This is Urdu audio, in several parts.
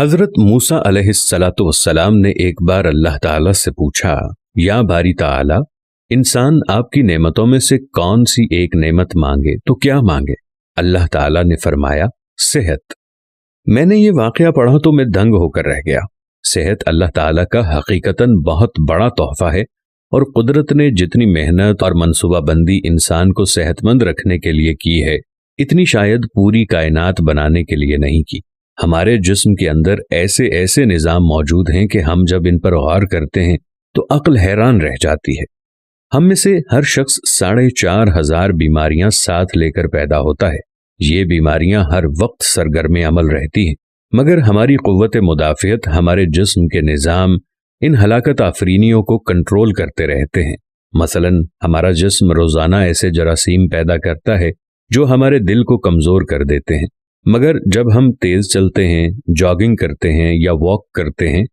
حضرت موسیٰ علیہ الصلاۃ والسلام نے ایک بار اللہ تعالیٰ سے پوچھا، یا باری تعالیٰ، انسان آپ کی نعمتوں میں سے کون سی ایک نعمت مانگے تو کیا مانگے؟ اللہ تعالیٰ نے فرمایا، صحت۔ میں نے یہ واقعہ پڑھا تو میں دنگ ہو کر رہ گیا۔ صحت اللہ تعالیٰ کا حقیقتاً بہت بڑا تحفہ ہے، اور قدرت نے جتنی محنت اور منصوبہ بندی انسان کو صحت مند رکھنے کے لیے کی ہے، اتنی شاید پوری کائنات بنانے کے لیے نہیں کی۔ ہمارے جسم کے اندر ایسے ایسے نظام موجود ہیں کہ ہم جب ان پر غور کرتے ہیں تو عقل حیران رہ جاتی ہے۔ ہم میں سے ہر شخص 4,500 بیماریاں ساتھ لے کر پیدا ہوتا ہے۔ یہ بیماریاں ہر وقت سرگرم عمل رہتی ہیں، مگر ہماری قوت مدافعت ہمارے جسم کے نظام ان ہلاکت آفرینیوں کو کنٹرول کرتے رہتے ہیں۔ مثلا ہمارا جسم روزانہ ایسے جراثیم پیدا کرتا ہے جو ہمارے دل کو کمزور کر دیتے ہیں، مگر جب ہم تیز چلتے ہیں، جاگنگ کرتے ہیں یا واک کرتے ہیں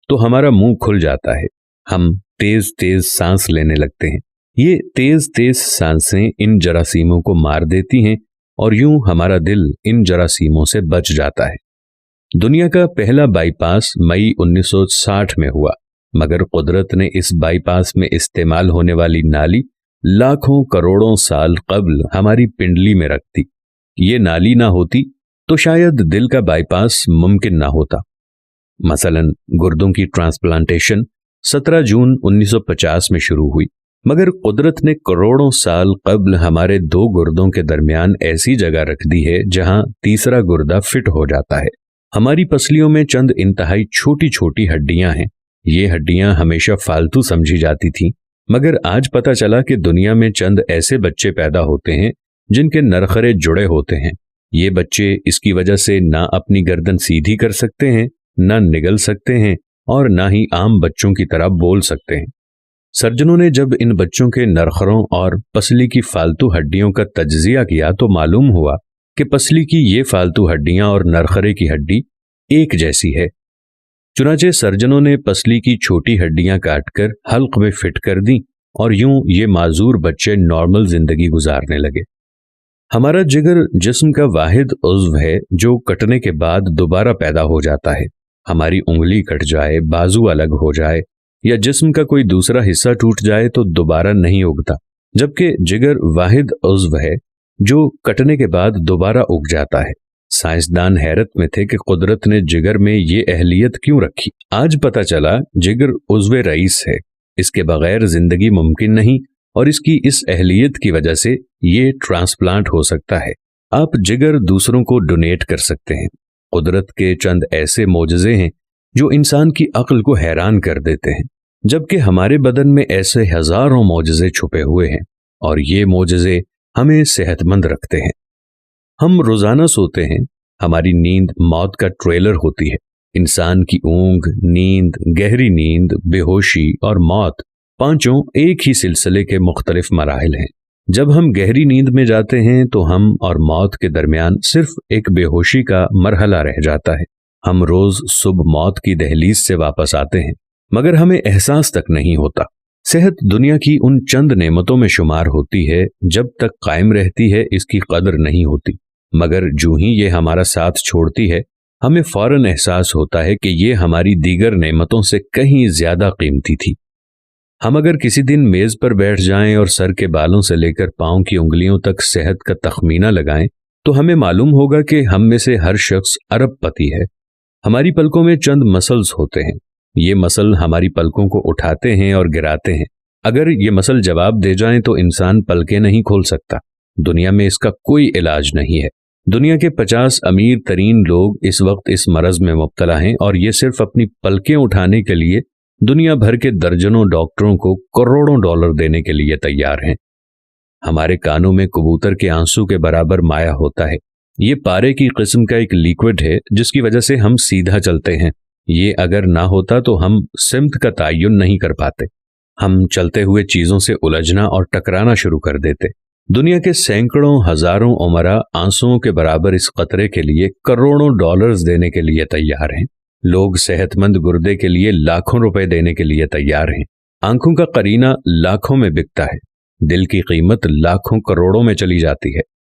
تو ہمارا منہ کھل جاتا ہے، ہم تیز تیز سانس لینے لگتے ہیں۔ یہ تیز تیز سانسیں ان جراثیموں کو مار دیتی ہیں اور یوں ہمارا دل ان جراثیموں سے بچ جاتا ہے۔ دنیا کا پہلا بائی پاس مئی 1960 میں ہوا، مگر قدرت نے اس بائی پاس میں استعمال ہونے والی نالی لاکھوں کروڑوں سال قبل ہماری پنڈلی میں رکھ دی۔ یہ نالی نہ ہوتی تو شاید دل کا بائی پاس ممکن نہ ہوتا۔ مثلا گردوں کی ٹرانسپلانٹیشن 17 جون 1950 میں شروع ہوئی، مگر قدرت نے کروڑوں سال قبل ہمارے 2 گردوں کے درمیان ایسی جگہ رکھ دی ہے جہاں تیسرا گردہ فٹ ہو جاتا ہے۔ ہماری پسلیوں میں چند انتہائی چھوٹی چھوٹی ہڈیاں ہیں۔ یہ ہڈیاں ہمیشہ فالتو سمجھی جاتی تھیں، مگر آج پتہ چلا کہ دنیا میں چند ایسے بچے پیدا ہوتے ہیں جن کے نرخرے جڑے ہوتے ہیں۔ یہ بچے اس کی وجہ سے نہ اپنی گردن سیدھی کر سکتے ہیں، نہ نگل سکتے ہیں، اور نہ ہی عام بچوں کی طرح بول سکتے ہیں۔ سرجنوں نے جب ان بچوں کے نرخروں اور پسلی کی فالتو ہڈیوں کا تجزیہ کیا تو معلوم ہوا کہ پسلی کی یہ فالتو ہڈیاں اور نرخرے کی ہڈی ایک جیسی ہے۔ چنانچہ سرجنوں نے پسلی کی چھوٹی ہڈیاں کاٹ کر حلق میں فٹ کر دیں، اور یوں یہ معذور بچے نارمل زندگی گزارنے لگے۔ ہمارا جگر جسم کا واحد عضو ہے جو کٹنے کے بعد دوبارہ پیدا ہو جاتا ہے۔ ہماری انگلی کٹ جائے، بازو الگ ہو جائے یا جسم کا کوئی دوسرا حصہ ٹوٹ جائے تو دوبارہ نہیں اگتا، جبکہ جگر واحد عضو ہے جو کٹنے کے بعد دوبارہ اگ جاتا ہے۔ سائنسدان حیرت میں تھے کہ قدرت نے جگر میں یہ اہلیت کیوں رکھی۔ آج پتہ چلا جگر عضو رئیس ہے، اس کے بغیر زندگی ممکن نہیں، اور اس کی اس اہلیت کی وجہ سے یہ ٹرانسپلانٹ ہو سکتا ہے۔ آپ جگر دوسروں کو ڈونیٹ کر سکتے ہیں۔ قدرت کے چند ایسے معجزے ہیں جو انسان کی عقل کو حیران کر دیتے ہیں، جبکہ ہمارے بدن میں ایسے ہزاروں معجزے چھپے ہوئے ہیں، اور یہ معجزے ہمیں صحت مند رکھتے ہیں۔ ہم روزانہ سوتے ہیں، ہماری نیند موت کا ٹریلر ہوتی ہے۔ انسان کی اونگ، نیند، گہری نیند، بے ہوشی اور موت، پانچوں ایک ہی سلسلے کے مختلف مراحل ہیں۔ جب ہم گہری نیند میں جاتے ہیں تو ہم اور موت کے درمیان صرف ایک بے ہوشی کا مرحلہ رہ جاتا ہے۔ ہم روز صبح موت کی دہلیز سے واپس آتے ہیں، مگر ہمیں احساس تک نہیں ہوتا۔ صحت دنیا کی ان چند نعمتوں میں شمار ہوتی ہے، جب تک قائم رہتی ہے اس کی قدر نہیں ہوتی، مگر جو ہی یہ ہمارا ساتھ چھوڑتی ہے ہمیں فوراً احساس ہوتا ہے کہ یہ ہماری دیگر نعمتوں سے کہیں زیادہ قیمتی تھی۔ ہم اگر کسی دن میز پر بیٹھ جائیں اور سر کے بالوں سے لے کر پاؤں کی انگلیوں تک صحت کا تخمینہ لگائیں تو ہمیں معلوم ہوگا کہ ہم میں سے ہر شخص ارب پتی ہے۔ ہماری پلکوں میں چند مسلز ہوتے ہیں، یہ مسل ہماری پلکوں کو اٹھاتے ہیں اور گراتے ہیں۔ اگر یہ مسل جواب دے جائیں تو انسان پلکیں نہیں کھول سکتا۔ دنیا میں اس کا کوئی علاج نہیں ہے۔ دنیا کے 50 امیر ترین لوگ اس وقت اس مرض میں مبتلا ہیں، اور یہ صرف اپنی پلکیں اٹھانے کے لیے دنیا بھر کے درجنوں ڈاکٹروں کو کروڑوں ڈالر دینے کے لیے تیار ہیں۔ ہمارے کانوں میں کبوتر کے آنسو کے برابر مایع ہوتا ہے۔ یہ پارے کی قسم کا ایک لیکوڈ ہے جس کی وجہ سے ہم سیدھا چلتے ہیں۔ یہ اگر نہ ہوتا تو ہم سمت کا تعین نہیں کر پاتے۔ ہم چلتے ہوئے چیزوں سے الجھنا اور ٹکرانا شروع کر دیتے۔ دنیا کے سینکڑوں ہزاروں عمرا آنسوؤں کے برابر اس قطرے کے لیے کروڑوں ڈالرز دینے کے لیے تیار ہیں۔ لوگ صحت مند گردے کے لیے لاکھوں روپے دینے کے لیے تیار ہیں۔ آنکھوں کا قرینہ لاکھوں میں بکتا ہے، دل کی قیمت لاکھوں کروڑوں میں چلی جاتی ہے۔